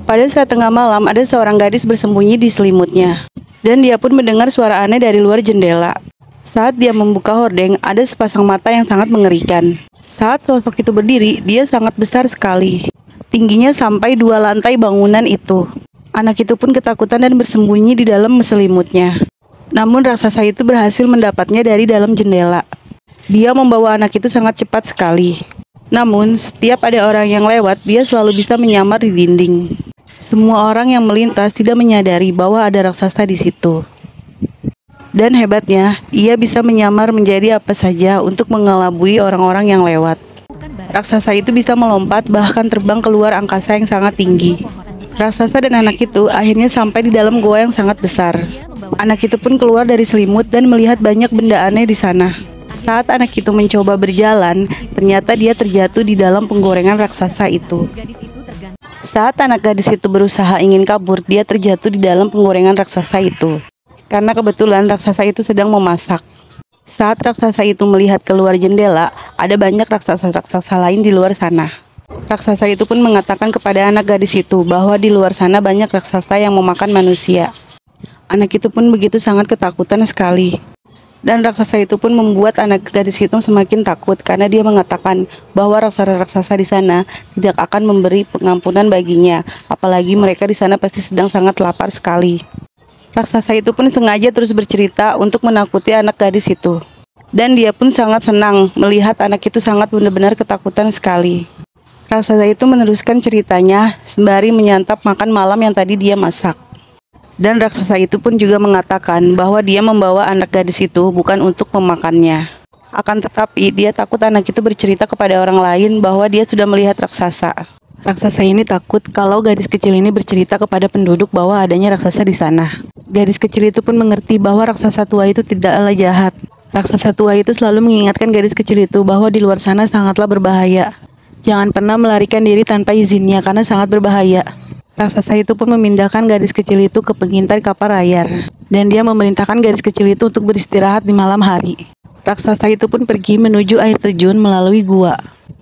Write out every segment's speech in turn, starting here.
Pada saat tengah malam, ada seorang gadis bersembunyi di selimutnya. Dan dia pun mendengar suara aneh dari luar jendela. Saat dia membuka hordeng, ada sepasang mata yang sangat mengerikan. Saat sosok itu berdiri, dia sangat besar sekali. Tingginya sampai 2 lantai bangunan itu. Anak itu pun ketakutan dan bersembunyi di dalam selimutnya. Namun raksasa itu berhasil mendapatnya dari dalam jendela. Dia membawa anak itu sangat cepat sekali. Namun, setiap ada orang yang lewat, dia selalu bisa menyamar di dinding. Semua orang yang melintas tidak menyadari bahwa ada raksasa di situ. Dan hebatnya, ia bisa menyamar menjadi apa saja untuk mengelabui orang-orang yang lewat. Raksasa itu bisa melompat, bahkan terbang keluar angkasa yang sangat tinggi. Raksasa dan anak itu akhirnya sampai di dalam goa yang sangat besar. Anak itu pun keluar dari selimut dan melihat banyak benda aneh di sana. Saat anak itu mencoba berjalan, ternyata dia terjatuh di dalam penggorengan raksasa itu. Saat anak gadis itu berusaha ingin kabur, dia terjatuh di dalam penggorengan raksasa itu. Karena kebetulan raksasa itu sedang memasak. Saat raksasa itu melihat keluar jendela, ada banyak raksasa-raksasa lain di luar sana. Raksasa itu pun mengatakan kepada anak gadis itu bahwa di luar sana banyak raksasa yang memakan manusia. Anak itu pun begitu sangat ketakutan sekali. Dan raksasa itu pun membuat anak gadis itu semakin takut karena dia mengatakan bahwa raksasa-raksasa di sana tidak akan memberi pengampunan baginya, apalagi mereka di sana pasti sedang sangat lapar sekali. Raksasa itu pun sengaja terus bercerita untuk menakuti anak gadis itu. Dan dia pun sangat senang melihat anak itu sangat benar-benar ketakutan sekali. Raksasa itu meneruskan ceritanya sembari menyantap makan malam yang tadi dia masak. Dan raksasa itu pun juga mengatakan bahwa dia membawa anak gadis itu bukan untuk memakannya. Akan tetapi dia takut anak itu bercerita kepada orang lain bahwa dia sudah melihat raksasa. Raksasa ini takut kalau gadis kecil ini bercerita kepada penduduk bahwa adanya raksasa di sana. Gadis kecil itu pun mengerti bahwa raksasa tua itu tidaklah jahat. Raksasa tua itu selalu mengingatkan gadis kecil itu bahwa di luar sana sangatlah berbahaya. Jangan pernah melarikan diri tanpa izinnya karena sangat berbahaya. Raksasa itu pun memindahkan gadis kecil itu ke pengintai kapal layar. Dan dia memerintahkan gadis kecil itu untuk beristirahat di malam hari. Raksasa itu pun pergi menuju air terjun melalui gua.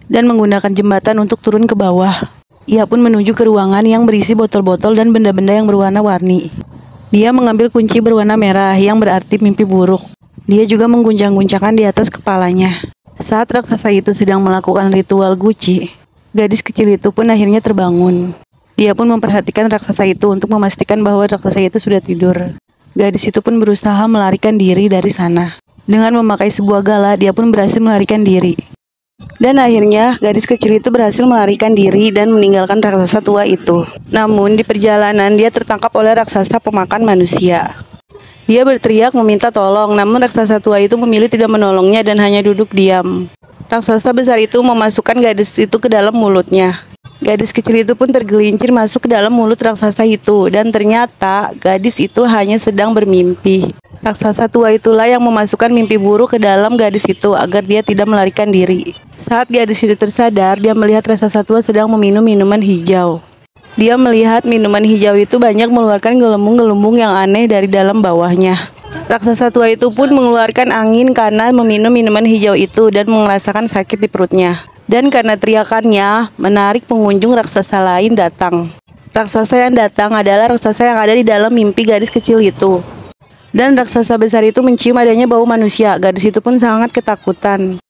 Dan menggunakan jembatan untuk turun ke bawah. Ia pun menuju ke ruangan yang berisi botol-botol dan benda-benda yang berwarna-warni. Dia mengambil kunci berwarna merah yang berarti mimpi buruk. Dia juga mengguncang-guncangkan di atas kepalanya. Saat raksasa itu sedang melakukan ritual guci, gadis kecil itu pun akhirnya terbangun. Dia pun memperhatikan raksasa itu untuk memastikan bahwa raksasa itu sudah tidur. Gadis itu pun berusaha melarikan diri dari sana. Dengan memakai sebuah gala, dia pun berhasil melarikan diri. Dan akhirnya, gadis kecil itu berhasil melarikan diri dan meninggalkan raksasa tua itu. Namun, di perjalanan dia tertangkap oleh raksasa pemakan manusia. Dia berteriak meminta tolong, namun raksasa tua itu memilih tidak menolongnya dan hanya duduk diam. Raksasa besar itu memasukkan gadis itu ke dalam mulutnya. Gadis kecil itu pun tergelincir masuk ke dalam mulut raksasa itu, dan ternyata gadis itu hanya sedang bermimpi. Raksasa tua itulah yang memasukkan mimpi buruk ke dalam gadis itu agar dia tidak melarikan diri. Saat gadis itu tersadar, dia melihat raksasa tua sedang meminum minuman hijau. Dia melihat minuman hijau itu banyak mengeluarkan gelembung-gelembung yang aneh dari dalam bawahnya. Raksasa tua itu pun mengeluarkan angin karena meminum minuman hijau itu dan merasakan sakit di perutnya. Dan karena teriakannya, menarik pengunjung raksasa lain datang. Raksasa yang datang adalah raksasa yang ada di dalam mimpi gadis kecil itu. Dan raksasa besar itu mencium adanya bau manusia. Gadis itu pun sangat ketakutan.